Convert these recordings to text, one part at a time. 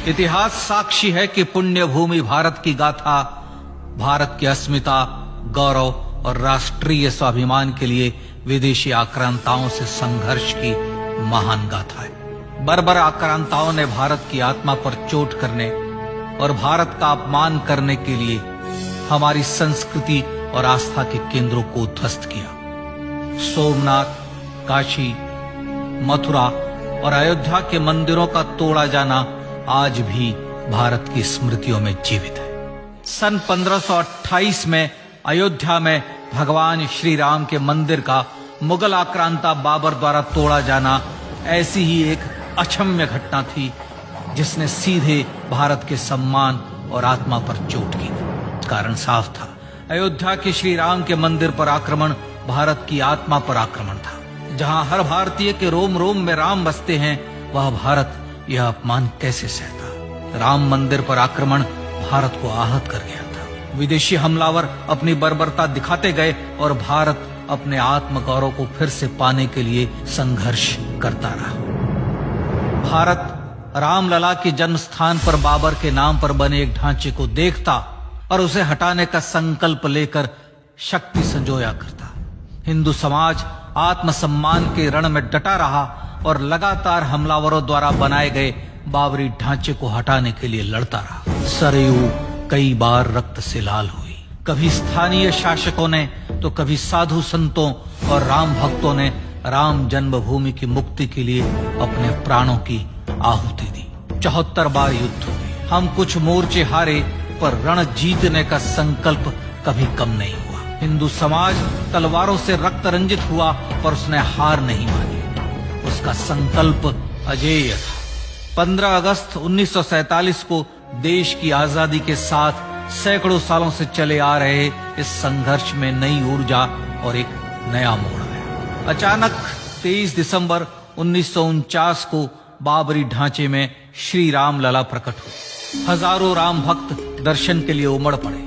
इतिहास साक्षी है कि पुण्य भूमि भारत की गाथा भारत की अस्मिता, गौरव और राष्ट्रीय स्वाभिमान के लिए विदेशी आक्रांताओं से संघर्ष की महान गाथा है। बर्बर आक्रांताओं ने भारत की आत्मा पर चोट करने और भारत का अपमान करने के लिए हमारी संस्कृति और आस्था के केंद्रों को ध्वस्त किया। सोमनाथ, काशी, मथुरा और अयोध्या के मंदिरों का तोड़ा जाना आज भी भारत की स्मृतियों में जीवित है। सन 1528 में अयोध्या में भगवान श्री राम के मंदिर का मुगल आक्रांता बाबर द्वारा तोड़ा जाना ऐसी ही एक अक्षम्य घटना थी जिसने सीधे भारत के सम्मान और आत्मा पर चोट की। कारण साफ था, अयोध्या के श्री राम के मंदिर पर आक्रमण भारत की आत्मा पर आक्रमण था। जहां हर भारतीय के रोम रोम में राम बसते हैं, वह भारत यह अपमान कैसे सहता। राम मंदिर पर आक्रमण भारत को आहत कर गया था। विदेशी हमलावर अपनी बर्बरता दिखाते गए और भारत अपने आत्म गौरव को फिर से पाने के लिए संघर्ष करता रहा। भारत रामलला के जन्म स्थान पर बाबर के नाम पर बने एक ढांचे को देखता और उसे हटाने का संकल्प लेकर शक्ति संजोया करता। हिंदू समाज आत्मसम्मान के रण में डटा रहा और लगातार हमलावरों द्वारा बनाए गए बाबरी ढांचे को हटाने के लिए लड़ता रहा। सरयू कई बार रक्त से लाल हुई। कभी स्थानीय शासकों ने तो कभी साधु संतों और राम भक्तों ने राम जन्मभूमि की मुक्ति के लिए अपने प्राणों की आहुति दी। 74 बार युद्ध हुए। हम कुछ मोर्चे हारे, पर रण जीतने का संकल्प कभी कम नहीं हुआ। हिंदू समाज तलवारों से रक्त रंजित हुआ, पर उसने हार नहीं मानी। उसका संकल्प अजेय था। 15 अगस्त 1947 को देश की आजादी के साथ सैकड़ों सालों से चले आ रहे इस संघर्ष में नई ऊर्जा और एक नया मोड़ आया। अचानक 23 दिसंबर 1949 को बाबरी ढांचे में श्री राम लला प्रकट हुए। हजारों राम भक्त दर्शन के लिए उमड़ पड़े।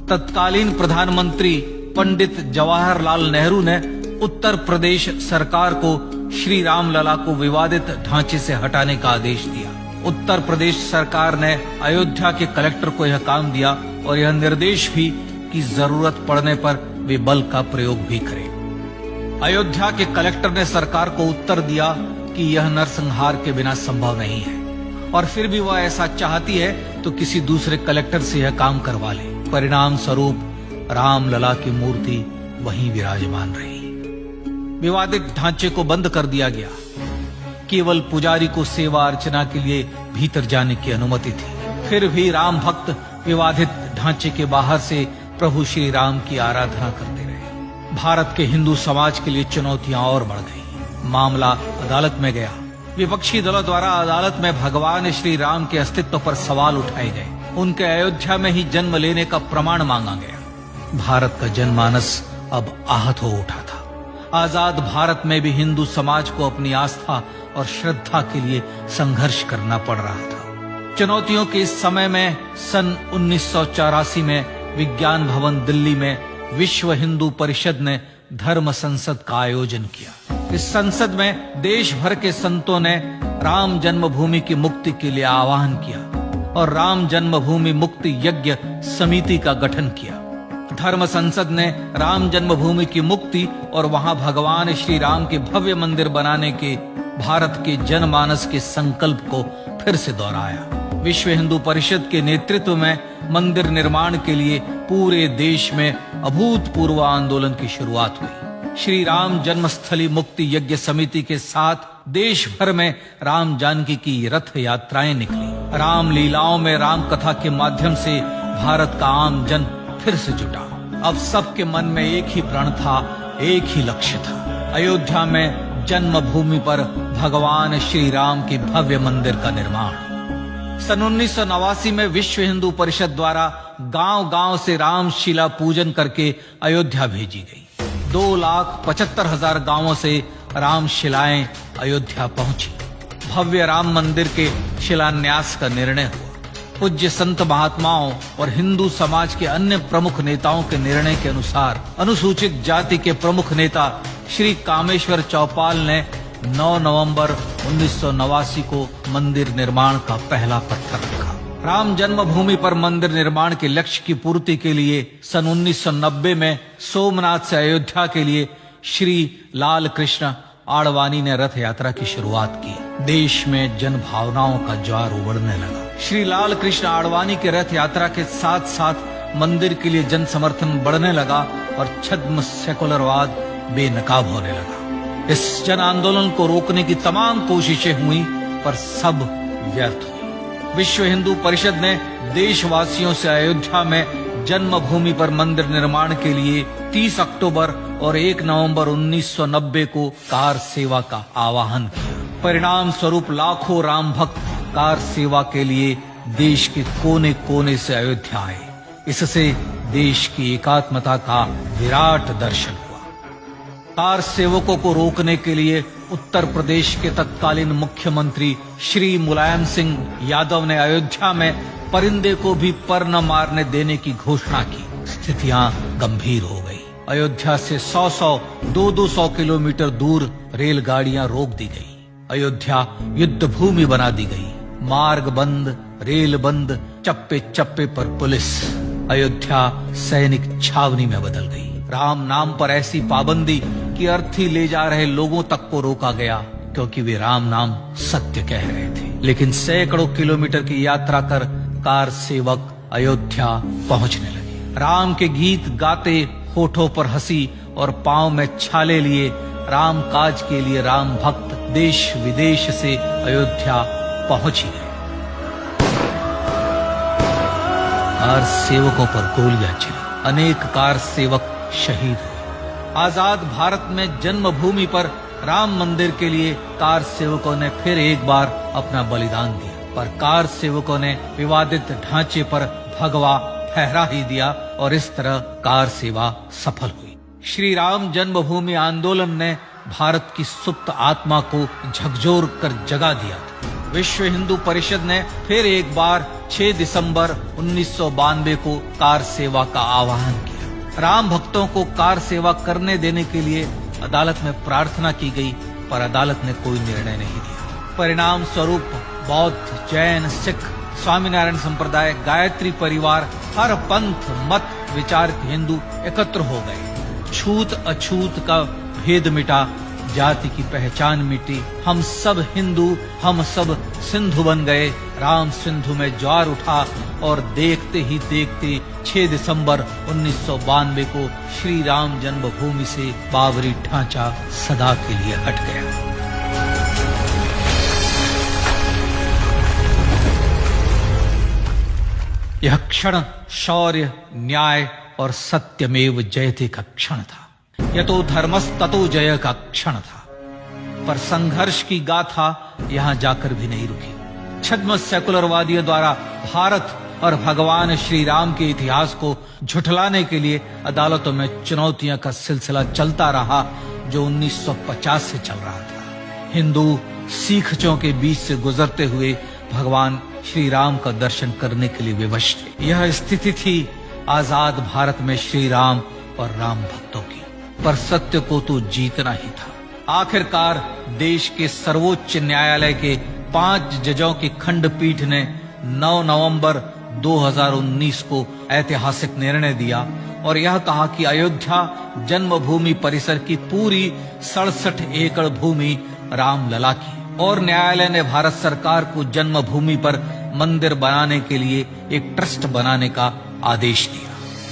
तत्कालीन प्रधानमंत्री पंडित जवाहरलाल नेहरू ने उत्तर प्रदेश सरकार को श्री राम लला को विवादित ढांचे से हटाने का आदेश दिया। उत्तर प्रदेश सरकार ने अयोध्या के कलेक्टर को यह काम दिया और यह निर्देश भी कि जरूरत पड़ने पर वे बल का प्रयोग भी करें। अयोध्या के कलेक्टर ने सरकार को उत्तर दिया कि यह नरसंहार के बिना संभव नहीं है, और फिर भी वह ऐसा चाहती है तो किसी दूसरे कलेक्टर से यह काम करवा ले। परिणाम स्वरूप रामलला की मूर्ति वहीं विराजमान रही। विवादित ढांचे को बंद कर दिया गया। केवल पुजारी को सेवा अर्चना के लिए भीतर जाने की अनुमति थी। फिर भी राम भक्त विवादित ढांचे के बाहर से प्रभु श्री राम की आराधना करते रहे। भारत के हिंदू समाज के लिए चुनौतियां और बढ़ गई। मामला अदालत में गया। विपक्षी दलों द्वारा अदालत में भगवान श्री राम के अस्तित्व पर सवाल उठाए गए। उनके अयोध्या में ही जन्म लेने का प्रमाण मांगा गया। भारत का जनमानस अब आहत हो उठा था। आजाद भारत में भी हिंदू समाज को अपनी आस्था और श्रद्धा के लिए संघर्ष करना पड़ रहा था। चुनौतियों के इस समय में सन 1984 में विज्ञान भवन दिल्ली में विश्व हिंदू परिषद ने धर्म संसद का आयोजन किया। इस संसद में देश भर के संतों ने राम जन्मभूमि की मुक्ति के लिए आह्वान किया और राम जन्मभूमि मुक्ति यज्ञ समिति का गठन किया। धर्म संसद ने राम जन्मभूमि की मुक्ति और वहां भगवान श्री राम के भव्य मंदिर बनाने के भारत के जनमानस के संकल्प को फिर से दोहराया। विश्व हिंदू परिषद के नेतृत्व में मंदिर निर्माण के लिए पूरे देश में अभूतपूर्व आंदोलन की शुरुआत हुई। श्री राम जन्मस्थली मुक्ति यज्ञ समिति के साथ देश भर में राम जानकी की रथ यात्राएं निकली। राम लीलाओं में राम कथा के माध्यम से भारत का आम जन फिर से जुटा। अब सबके मन में एक ही प्रण था, एक ही लक्ष्य था। अयोध्या में जन्मभूमि पर भगवान श्री राम के भव्य मंदिर का निर्माण। सन 1989 में विश्व हिंदू परिषद द्वारा गांव-गांव से रामशिला पूजन करके अयोध्या भेजी गई। 2,75,000 गांवों से रामशिलाएं अयोध्या पहुंची। भव्य राम मंदिर के शिलान्यास का निर्णय हुआ। पूज्य संत महात्माओं और हिंदू समाज के अन्य प्रमुख नेताओं के निर्णय के अनुसार अनुसूचित जाति के प्रमुख नेता श्री कामेश्वर चौपाल ने 9 नवंबर 1989 को मंदिर निर्माण का पहला पत्थर रखा। राम जन्मभूमि पर मंदिर निर्माण के लक्ष्य की पूर्ति के लिए सन 1990 में सोमनाथ से अयोध्या के लिए श्री लाल कृष्ण आडवाणी ने रथ यात्रा की शुरुआत की। देश में जन भावनाओं का ज्वार उबड़ने लगा। श्री लाल कृष्ण आडवाणी के रथ यात्रा के साथ साथ मंदिर के लिए जन समर्थन बढ़ने लगा और छद्म सेकुलरवाद बेनकाब होने लगा। इस जन आंदोलन को रोकने की तमाम कोशिशें हुई, पर सब व्यर्थ हुई। विश्व हिंदू परिषद ने देशवासियों से अयोध्या में जन्मभूमि पर मंदिर निर्माण के लिए 30 अक्टूबर और 1 नवंबर 1990 को कार सेवा का आह्वान किया। परिणाम स्वरूप लाखों राम भक्त कार सेवा के लिए देश के कोने कोने से अयोध्या आए। इससे देश की एकात्मता का विराट दर्शन हुआ। कार सेवकों को रोकने के लिए उत्तर प्रदेश के तत्कालीन मुख्यमंत्री श्री मुलायम सिंह यादव ने अयोध्या में परिंदे को भी पर न मारने देने की घोषणा की। स्थितियां गंभीर हो गई। अयोध्या से 100-100, 200-200 किलोमीटर दूर रेलगाड़ियां रोक दी गई। अयोध्या युद्ध भूमि बना दी गई। मार्ग बंद, रेल बंद, चप्पे चप्पे पर पुलिस। अयोध्या सैनिक छावनी में बदल गई। राम नाम पर ऐसी पाबंदी कि अर्थी ले जा रहे लोगों तक को रोका गया, क्योंकि वे राम नाम सत्य कह रहे थे। लेकिन सैकड़ों किलोमीटर की यात्रा कर कार सेवक अयोध्या पहुंचने लगे। राम के गीत गाते, होठों पर हंसी और पांव में छाले लिए राम काज के लिए राम भक्त देश विदेश से अयोध्या पहुंच ही गए। कार सेवकों पर गोलियां चली। अनेक कार सेवक शहीद हुए। आजाद भारत में जन्मभूमि पर राम मंदिर के लिए कार सेवकों ने फिर एक बार अपना बलिदान दिया, पर कार सेवकों ने विवादित ढांचे पर भगवा फहरा ही दिया और इस तरह कार सेवा सफल हुई। श्री राम जन्मभूमि आंदोलन ने भारत की सुप्त आत्मा को झकझोर कर जगा दिया। विश्व हिंदू परिषद ने फिर एक बार 6 दिसंबर 1992 को कार सेवा का आह्वान किया। राम भक्तों को कार सेवा करने देने के लिए अदालत में प्रार्थना की गई, पर अदालत ने कोई निर्णय नहीं दिया। परिणाम स्वरूप बौद्ध, जैन, सिख, स्वामीनारायण संप्रदाय, गायत्री परिवार, हर पंथ मत विचार के हिंदू एकत्र हो गए। छूत अछूत का भेद मिटा, जाति की पहचान मिटी। हम सब हिंदू, हम सब सिंधु बन गए। राम सिंधु में ज्वार उठा और देखते ही देखते 6 दिसंबर 1992 को श्री राम जन्मभूमि से बाबरी ढांचा सदा के लिए हट गया। यह क्षण शौर्य, न्याय और सत्यमेव जयते का क्षण था। यतो धर्मस्ततो जय का क्षण था। पर संघर्ष की गाथा यहां जाकर भी नहीं रुकी। छद्म सेकुलरवादियों द्वारा भारत और भगवान श्री राम के इतिहास को झुठलाने के लिए अदालतों में चुनौतियों का सिलसिला चलता रहा, जो 1950 से चल रहा था। हिंदू सिखों के बीच से गुजरते हुए भगवान श्री राम का दर्शन करने के लिए विवश थे। यह स्थिति थी आजाद भारत में श्री राम और राम भक्तों की। पर सत्य को तो जीतना ही था। आखिरकार देश के सर्वोच्च न्यायालय के 5 जजों की खंडपीठ ने 9 नवंबर 2019 को ऐतिहासिक निर्णय दिया और यह कहा कि अयोध्या जन्मभूमि परिसर की पूरी 67 एकड़ भूमि रामलला की। और न्यायालय ने भारत सरकार को जन्मभूमि पर मंदिर बनाने के लिए एक ट्रस्ट बनाने का आदेश दिया।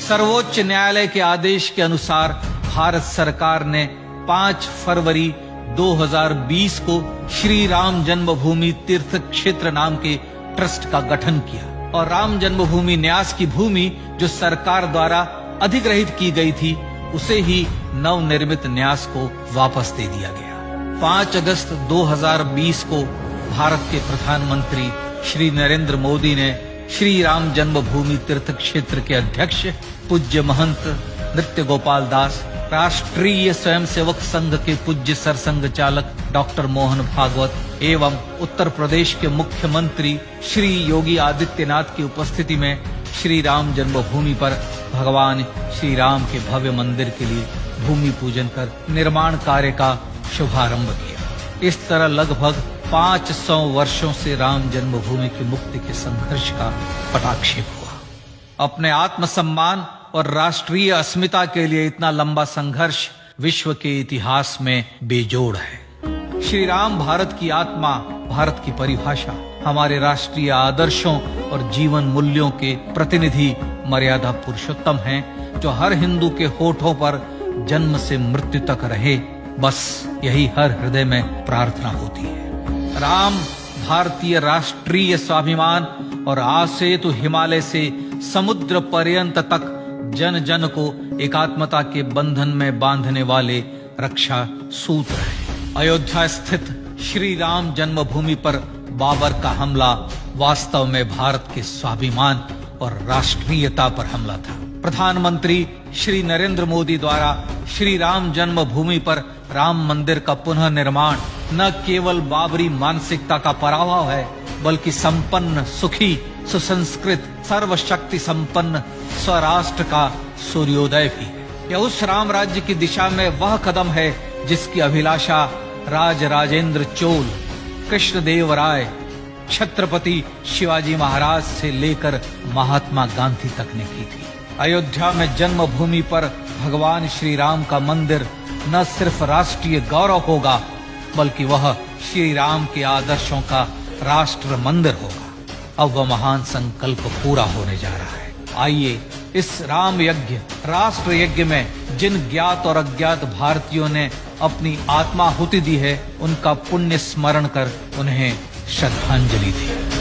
सर्वोच्च न्यायालय के आदेश के अनुसार भारत सरकार ने 5 फरवरी 2020 को श्री राम जन्मभूमि तीर्थ क्षेत्र नाम के ट्रस्ट का गठन किया और राम जन्मभूमि न्यास की भूमि जो सरकार द्वारा अधिग्रहित की गई थी, उसे ही नवनिर्मित न्यास को वापस दे दिया गया। 5 अगस्त 2020 को भारत के प्रधानमंत्री श्री नरेंद्र मोदी ने श्री राम जन्मभूमि तीर्थ क्षेत्र के अध्यक्ष पूज्य महंत नृत्य गोपाल दास, राष्ट्रीय स्वयंसेवक संघ के पूज्य सरसंघ चालक डॉक्टर मोहन भागवत एवं उत्तर प्रदेश के मुख्यमंत्री श्री योगी आदित्यनाथ की उपस्थिति में श्री राम जन्मभूमि पर भगवान श्री राम के भव्य मंदिर के लिए भूमि पूजन कर निर्माण कार्य का शुभारंभ किया। इस तरह लगभग 500 वर्षों से राम जन्मभूमि की मुक्ति के संघर्ष का पटाक्षेप हुआ। अपने आत्मसम्मान और राष्ट्रीय अस्मिता के लिए इतना लंबा संघर्ष विश्व के इतिहास में बेजोड़ है। श्री राम भारत की आत्मा, भारत की परिभाषा, हमारे राष्ट्रीय आदर्शों और जीवन मूल्यों के प्रतिनिधि मर्यादा पुरुषोत्तम हैं, जो हर हिंदू के होठों पर जन्म से मृत्यु तक रहे। बस यही हर हृदय में प्रार्थना होती है। राम भारतीय राष्ट्रीय स्वाभिमान और आसेतु हिमालय से समुद्र पर्यंत तक जन जन को एकात्मता के बंधन में बांधने वाले रक्षा सूत्र है। अयोध्या स्थित श्री राम जन्मभूमि पर बाबर का हमला वास्तव में भारत के स्वाभिमान और राष्ट्रीयता पर हमला था। प्रधानमंत्री श्री नरेंद्र मोदी द्वारा श्री राम जन्मभूमि पर राम मंदिर का पुनः निर्माण न केवल बाबरी मानसिकता का पराभव है, बल्कि संपन्न, सुखी, सुसंस्कृत, सर्वशक्ति संपन्न स्वराष्ट्र का सूर्योदय भी है। यह उस राम राज्य की दिशा में वह कदम है जिसकी अभिलाषा राज राजेंद्र चोल, कृष्णदेव राय, छत्रपति शिवाजी महाराज से लेकर महात्मा गांधी तक ने की थी। अयोध्या में जन्मभूमि पर भगवान श्री राम का मंदिर न सिर्फ राष्ट्रीय गौरव होगा, बल्कि वह श्री राम के आदर्शों का राष्ट्र मंदिर होगा। अब वह महान संकल्प पूरा होने जा रहा है। आइए इस राम यज्ञ, राष्ट्र यज्ञ में जिन ज्ञात और अज्ञात भारतीयों ने अपनी आत्माहुति दी है, उनका पुण्य स्मरण कर उन्हें श्रद्धांजलि दी।